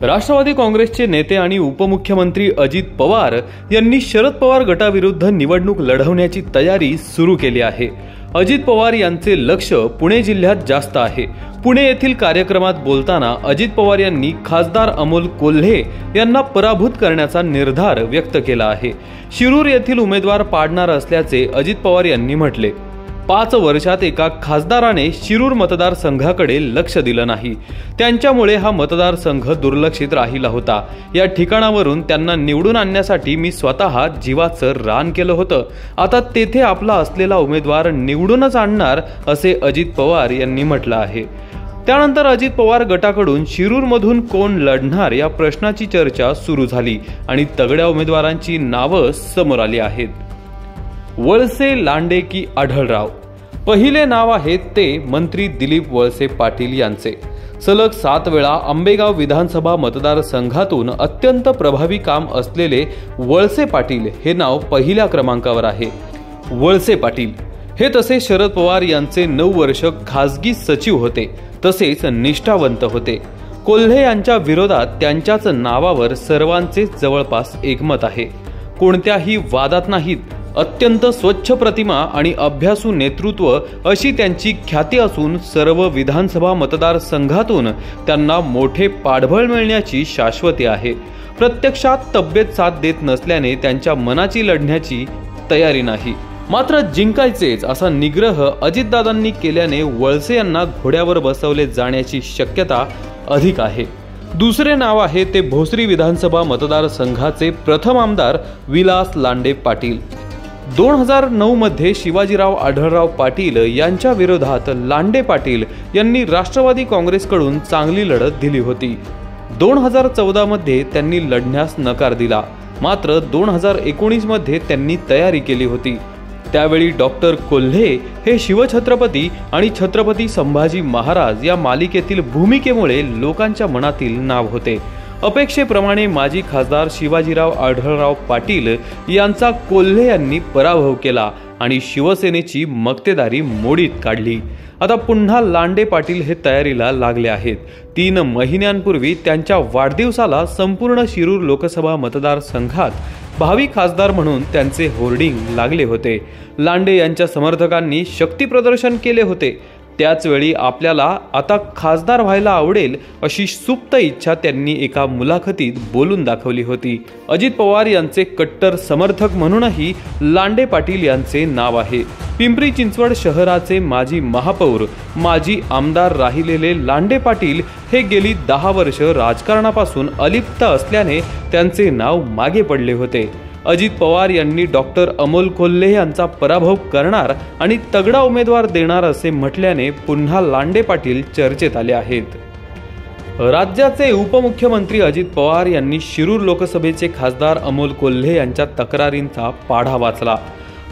राष्ट्रवादी काँग्रेसचे नेते आणि उपमुख्यमंत्री अजित पवार यांनी शरद पवार गटाविरुद्ध निवडणूक लढवण्याची तयारी सुरू केली आहे। अजित पवार यांचे लक्ष पुणे जिल्ह्यात जास्त आहे। पुणे येथील कार्यक्रमात बोलताना अजित पवार यांनी खासदार अमोल कोल्हे यांना पराभूत करण्याचा निर्धार व्यक्त केला आहे। शिरूर येथील उमेदवार पाडणार असल्याचे अजित पवार यांनी म्हटले। 5 वर्षात एका खासदाराने शिरूर मतदारसंघाकडे लक्ष दिलं नाही, त्यांच्यामुळे हा मतदारसंघ दुर्लक्षित राहिला होता। या ठिकाणावरून त्यांना निवडून आणण्यासाठी मी स्वतः जीवाचं रान केलं होतं। आता तेथे आपला असलेला उमेदवार निवडूनच आणणार असे अजित पवार यांनी म्हटलं आहे। त्यानंतर अजित पवार गटाकडून शिरूरमधून कोण लढणार या प्रश्नाची चर्चा सुरू झाली आणि तगड्या उमेदवारांची नावं समोर आली आहेत। वळसे, लांडे की आढळराव? पहिले नाव आहे ते मंत्री दिलीप वळसे पाटील यांचे। सलग 7 वेळा आंबेगाव विधानसभा मतदारसंघातून अत्यंत प्रभावी काम असलेले वळसे पाटील हे नाव पहिल्या क्रमांकावर आहे। वळसे पाटील हे तसे शरद पवार यांचे 9 वर्ष खासगी सचिव होते, तसेच निष्ठावंत होते। कोल्हे यांच्या विरोधात त्यांच्याच नावावर सर्वांचे जवळपास एकमत आहे। कोणत्याही वादात नाहीत। अत्यंत स्वच्छ प्रतिमा आणि अभ्यासू नेतृत्व अशी त्यांची ख्याती असून सर्व विधानसभा मतदारसंघातून त्यांना मोठे पाठबळ मिळण्याची शाश्वती आहे। प्रत्यक्षात तब्येत साथ देत नसल्याने त्यांच्या मनाची लढण्याची तयारी नाही, मात्र जिंकायचेच असा निग्रह अजितदादांनी केल्याने वळसे यांना घोड्यावर बसवले जाण्याची शक्यता अधिक आहे। दुसरे नाव आहे ते भोसरी विधानसभा मतदारसंघाचे प्रथम आमदार विलास लांडे पाटील। 2009 मध्ये शिवाजीराव आढळराव पाटील यांच्या विरोधात लांडे पाटील यांनी राष्ट्रवादी काँग्रेसकडून चांगली लढत दिली होती। 2014 मध्ये त्यांनी लढण्यास नकार दिला, मात्र 2019 मध्ये त्यांनी तयारी केली होती। त्यावेळी डॉक्टर कोल्हे हे शिवछत्रपती आणि छत्रपती संभाजी महाराज या मालिकेतील भूमिकेमुळे लोकांच्या मनातील नाव होते। अपेक्षेप्रमाणे माजी खासदार शिवाजीराव आढळराव पाटील यांचा कोल्हे यांनी पराभव केला आणि शिवसेनेची मक्तेदारी मोडीत काढली। आता पुन्हा लांडे पाटील हे तयारीला लागले आहेत। 3 महिन्यांपूर्वी त्यांच्या वाढदिवसाला संपूर्ण शिरूर लोकसभा मतदारसंघात भावी खासदार म्हणून त्यांचे होर्डिंग लागले होते। लांडे यांच्या समर्थकांनी शक्ती प्रदर्शन केले होते। त्याचवेळी आपल्याला आता खासदार व्हायला आवडेल अशी सुप्त इच्छा त्यांनी एका मुलाखतीत बोलून दाखवली होती। अजित पवार यांचे कट्टर समर्थक म्हणूनही लांडे पाटील यांचे नाव आहे। पिंपरी चिंचवड शहराचे माजी महापौर, माजी आमदार राहिलेले लांडे पाटील हे गेली 10 वर्ष राजकारणापासून अलिप्त असल्याने त्यांचे नाव मागे पडले होते। अजित पवार यांनी डॉक्टर अमोल कोल्हे यांचा पराभव करणार आणि तगडा उमेदवार देणार असे म्हटल्याने पुन्हा लांडे पाटील चर्चेत आले आहेत। राज्याचे उपमुख्यमंत्री अजित पवार यांनी शिरूर लोकसभेचे खासदार अमोल कोल्हे यांच्या तक्रारींचा पाढा वाचला।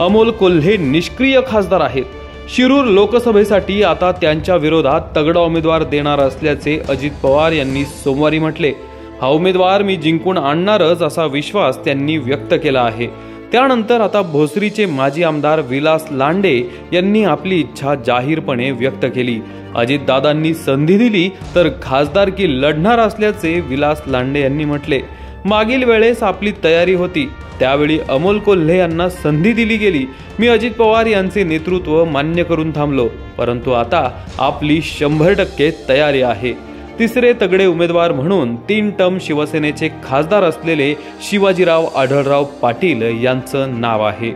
अमोल कोल्हे निष्क्रिय खासदार आहेत। शिरूर लोकसभेसाठी आता त्यांच्या विरोधात तगडा उमेदवार देणार असल्याचे अजित पवार यांनी सोमवारी म्हटले। हा उमेदवार मी जिंकून आणणारच असा विश्वास त्यांनी व्यक्त केला आहे। त्यानंतर आता भोसरीचे माजी आमदार विलास लांडे यांनी आपली इच्छा जाहीरपणे व्यक्त केली। अजितदादांनी संधी दिली तर खासदारकी लढणार असल्याचे विलास लांडे यांनी म्हटले। मागील वेळेस आपली तयारी होती, त्यावेळी अमोल कोल्हे यांना संधी दिली गेली। मी अजित पवार यांचे नेतृत्व मान्य करून थांबलो, परंतु आता आपली 100% तयारी आहे। तिसरे तगडे उमेदवार म्हणून 3 टर्म शिवसेनेचे खासदार असलेले शिवाजीराव आढळराव पाटील यांचं नाव आहे।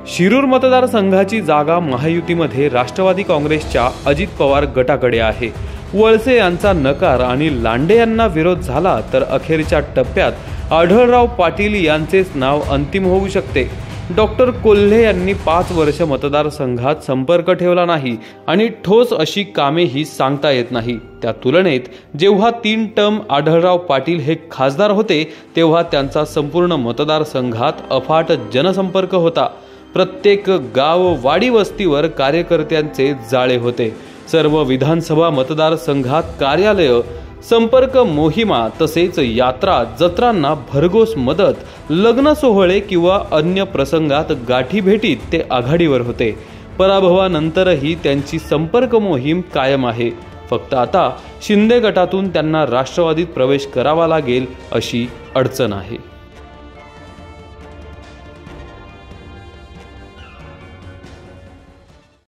शिरूर मतदारसंघाची जागा महायुतीमध्ये राष्ट्रवादी काँग्रेसच्या अजित पवार गटाकडे आहे। वळसे यांचा नकार आणि लांडे यांना विरोध झाला तर अखेरच्या टप्प्यात आढळराव पाटील यांचेच नाव अंतिम होऊ शकते। डॉक्टर कोल्हे यांनी 5 वर्ष मतदारसंघात संपर्क ठेवला नाही आणि ठोस अशी कामेही सांगता येत नाही। त्या तुलनेत जेव्हा 3 टर्म आढळराव पाटील हे खासदार होते तेव्हा त्यांचा संपूर्ण मतदारसंघात अफाट जनसंपर्क होता। प्रत्येक गाव, वाडी, वस्तीवर कार्यकर्त्यांचे जाळे होते। सर्व विधानसभा मतदारसंघात कार्यालय, संपर्क मोहिमा तसेच यात्रा, जत्रांना भरघोस मदत, लग्न सोहळे किंवा अन्य प्रसंगात गाठीभेटीत ते आघाडीवर होते। पराभवानंतरही त्यांची संपर्क मोहीम कायम आहे। फक्त आता शिंदे गटातून त्यांना राष्ट्रवादीत प्रवेश करावा लागेल अशी अडचण आहे.